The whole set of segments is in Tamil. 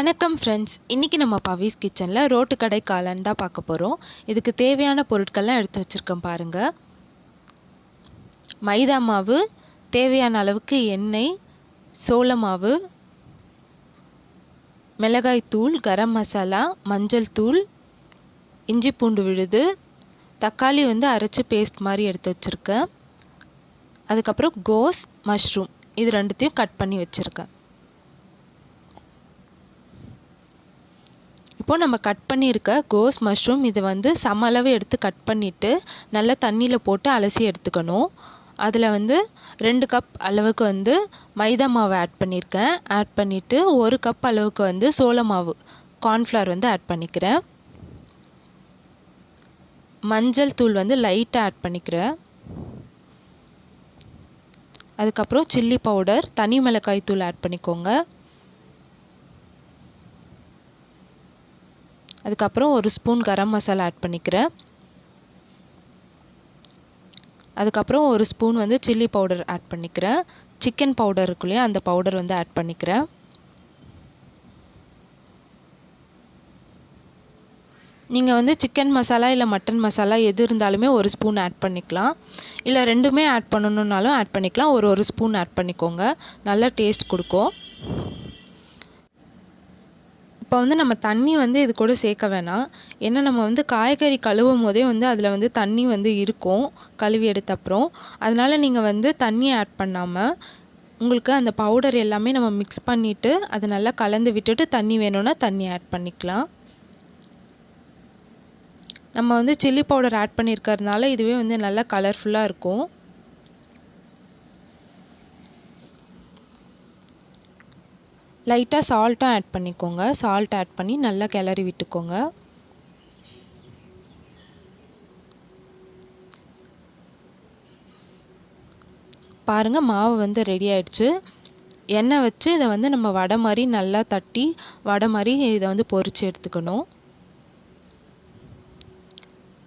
வணக்கம் ஃப்ரெண்ட்ஸ், இன்றைக்கி நம்ம பவிஸ் கிச்சனில் ரோட்டு கடை காளான் தான் பார்க்க போகிறோம். இதுக்கு தேவையான பொருட்கள்லாம் எடுத்து வச்சுருக்கேன் பாருங்கள். மைதா மாவு, தேவையான அளவுக்கு எண்ணெய், சோள மாவு, மிளகாய் தூள், கரம் மசாலா, மஞ்சள் தூள், இஞ்சி பூண்டு விழுது, தக்காளி அரைச்சி பேஸ்ட் மாதிரி எடுத்து வச்சுருக்கேன். அதுக்கப்புறம் கோஸ், மஷ்ரூம் இது ரெண்டுத்தையும் கட் பண்ணி வச்சுருக்கேன். இப்போது நம்ம கட் பண்ணியிருக்க கோஸ் மஷ்ரூம் இதை சம அளவு எடுத்து கட் பண்ணிவிட்டு நல்லா தண்ணியில் போட்டு அலசி எடுத்துக்கணும். அதில் 2 கப் அளவுக்கு மைதா மாவு ஆட் பண்ணியிருக்கேன். ஆட் பண்ணிவிட்டு 1 கப் அளவுக்கு சோள மாவு கார்ன்ஃப்ளவர் ஆட் பண்ணிக்கிறேன். மஞ்சள் தூள் லைட்டாக ஆட் பண்ணிக்கிறேன். அதுக்கப்புறம் சில்லி பவுடர், தனி மிளகாய் தூள் ஆட் பண்ணிக்கோங்க. அதுக்கப்புறம் 1 ஸ்பூன் கரம் மசாலா ஆட் பண்ணிக்கிறேன். அதுக்கப்புறம் 1 ஸ்பூன் சில்லி பவுடர் ஆட் பண்ணிக்கிறேன். சிக்கன் பவுடர் இருக்கு இல்லையா, அந்த பவுடர் ஆட் பண்ணிக்கிறேன். நீங்கள் சிக்கன் மசாலா இல்லை மட்டன் மசாலா எது இருந்தாலுமே 1 ஸ்பூன் ஆட் பண்ணிக்கலாம். இல்லை ரெண்டுமே ஆட் பண்ணணுன்னாலும் ஆட் பண்ணிக்கலாம். ஒரு ஸ்பூன் ஆட் பண்ணிக்கோங்க, நல்லா டேஸ்ட் கொடுக்கும். இப்போ நம்ம தண்ணி இது கூட சேர்க்க வேணாம். ஏன்னா நம்ம காய்கறி கழுவும் போதே அதில் தண்ணி இருக்கும் கழுவி எடுத்த அப்புறம். அதனால் நீங்கள் தண்ணி ஆட் பண்ணாமல் உங்களுக்கு அந்த பவுடர் எல்லாமே நம்ம மிக்ஸ் பண்ணிவிட்டு அதை நல்லா கலந்து விட்டுட்டு தண்ணி வேணும்னா தண்ணி ஆட் பண்ணிக்கலாம். நம்ம சில்லி பவுடர் ஆட் பண்ணியிருக்கறதுனால இதுவே நல்லா கலர்ஃபுல்லாக இருக்கும். லைட்டாக சால்ட்டும் ஆட் பண்ணிக்கோங்க. சால்ட் ஆட் பண்ணி நல்லா கிளறி விட்டுக்கோங்க. பாருங்கள், மாவு ரெடி ஆயிடுச்சு. எண்ணெய் வச்சு இதை நம்ம வடை மாதிரி நல்லா தட்டி வடை மாதிரி இதை பொரித்து எடுத்துக்கணும்.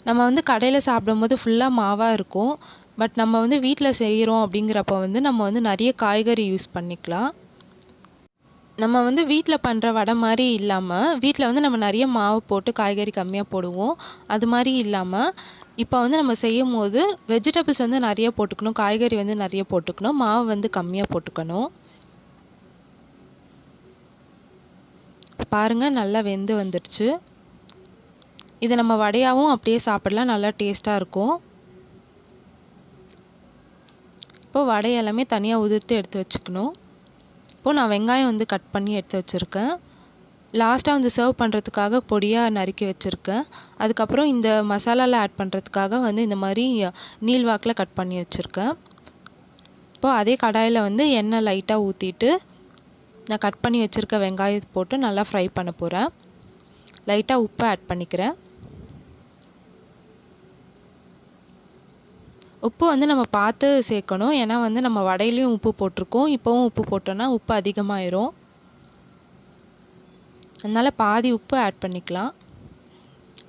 நம்ம கடையில் சாப்பிடும்போது ஃபுல்லாக மாவாக இருக்கும். பட் நம்ம வீட்டில் செய்கிறோம் அப்படிங்கிறப்ப நம்ம நிறைய காய்கறி யூஸ் பண்ணிக்கலாம். நம்ம வீட்டில் பண்ணுற வடை மாதிரி இல்லாமல் வீட்டில் நம்ம நிறைய மாவு போட்டு காய்கறி கம்மியாக போடுவோம். அது மாதிரி இல்லாமல் இப்போ நம்ம செய்யும் போது வெஜிடபிள்ஸ் நிறைய போட்டுக்கணும், காய்கறி நிறைய போட்டுக்கணும், மாவு கம்மியாக போட்டுக்கணும். பாருங்கள், நல்லா வெந்து வந்துடுச்சு. இதை நம்ம வடையாகவும் அப்படியே சாப்பிடலாம், நல்லா டேஸ்ட்டாக இருக்கும். இப்போது வடை எல்லாமே தனியாக உதிர்த்து எடுத்து வச்சுக்கணும். இப்போது நான் வெங்காயம் கட் பண்ணி எடுத்து வச்சுருக்கேன். லாஸ்ட்டாக சர்வ் பண்ணுறதுக்காக பொடியாக நறுக்கி வச்சுருக்கேன். அதுக்கப்புறம் இந்த மசாலாவில் ஆட் பண்ணுறதுக்காக இந்த மாதிரி நீள்வாக்கில் கட் பண்ணி வச்சுருக்கேன். இப்போது அதே கடாயில் எண்ணெய் லைட்டாக ஊற்றிட்டு நான் கட் பண்ணி வச்சுருக்க வெங்காயத்தை போட்டு நல்லா ஃப்ரை பண்ண போகிறேன். லைட்டாக உப்பு ஆட் பண்ணிக்கிறேன். உப்பு நம்ம பார்த்து சேர்க்கணும். ஏன்னா நம்ம வடையிலையும் உப்பு போட்டிருக்கோம். இப்போவும் உப்பு போட்டோன்னா உப்பு அதிகமாயிரும். அதனால் பாதி உப்பு ஆட் பண்ணிக்கலாம்.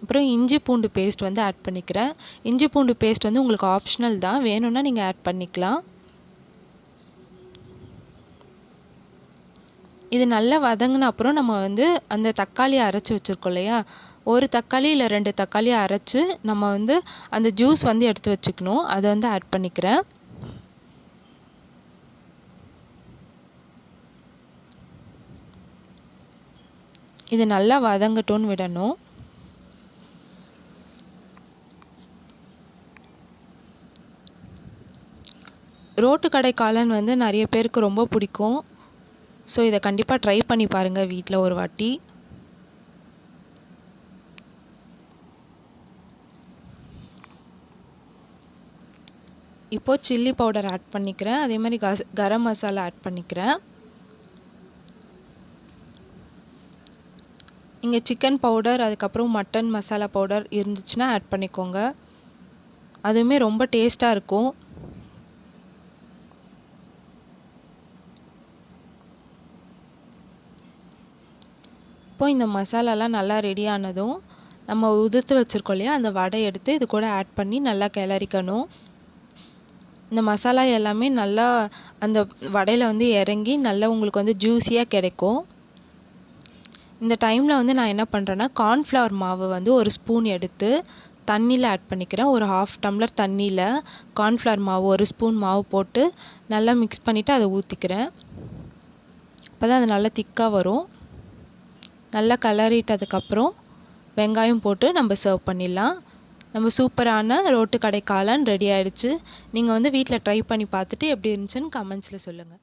அப்புறம் இஞ்சி பூண்டு பேஸ்ட் ஆட் பண்ணிக்கிறேன். இஞ்சி பூண்டு பேஸ்ட் உங்களுக்கு ஆப்ஷனல் தான், வேணும்னா நீங்கள் ஆட் பண்ணிக்கலாம். இது நல்லா வதங்கின அப்புறம் நம்ம அந்த தக்காளியை அரைச்சி வச்சுருக்கோம் இல்லையா, 1 தக்காளி இல்லை 2 தக்காளியை அரைச்சி நம்ம அந்த ஜூஸ் எடுத்து வச்சுக்கணும். அதை ஆட் பண்ணிக்கிறேன். இது நல்லா வதங்கட்டும்னு விடணும். ரோட்டு கடை காளான் நிறைய பேருக்கு ரொம்ப பிடிக்கும். ஸோ இதை கண்டிப்பாக ட்ரை பண்ணி பாருங்கள் வீட்டில் ஒரு வாட்டி. இப்போது சில்லி பவுடர் ஆட் பண்ணிக்கிறேன். அதே மாதிரி கரம் மசாலா ஆட் பண்ணிக்கிறேன். இங்கே சிக்கன் பவுடர் அதுக்கப்புறம் மட்டன் மசாலா பவுடர் இருந்துச்சுன்னா ஆட் பண்ணிக்கோங்க. அதுவுமே ரொம்ப டேஸ்ட்டாக இருக்கும். இப்போது இந்த மசாலாலாம் நல்லா ரெடி ஆனதும் நம்ம உதிர்த்து வச்சுருக்கோம் இல்லையா, அந்த வடை எடுத்து இது கூட ஆட் பண்ணி நல்லா கிளறிக்கணும். இந்த மசாலா எல்லாமே நல்லா அந்த வடையில் இறங்கி நல்லா உங்களுக்கு ஜூஸியாக கிடைக்கும். இந்த டைமில் வந்து நான் என்ன பண்ணுறேன்னா கார்ன்ஃப்ளவர் மாவு வந்து ஒரு ஸ்பூன் எடுத்து தண்ணியில் ஆட் பண்ணிக்கிறேன். ஒரு 1/2 டம்ளர் தண்ணியில் கார்ன்ஃப்ளவர் மாவு 1 ஸ்பூன் மாவு போட்டு நல்லா மிக்ஸ் பண்ணிவிட்டு அதை ஊற்றிக்கிறேன். அப்போ தான் அது நல்லா திக்காக வரும். நல்லா கலரிட்டதுக்கப்புறம் வெங்காயம் போட்டு நம்ம சர்வ் பண்ணிடலாம். நம்ம சூப்பரான ரோட்டு கடை காளான் ரெடி ஆகிடுச்சு. நீங்கள் வந்து வீட்டில் ட்ரை பண்ணி பார்த்துட்டு எப்படி இருந்துச்சுன்னு கமெண்ட்ஸில் சொல்லுங்கள்.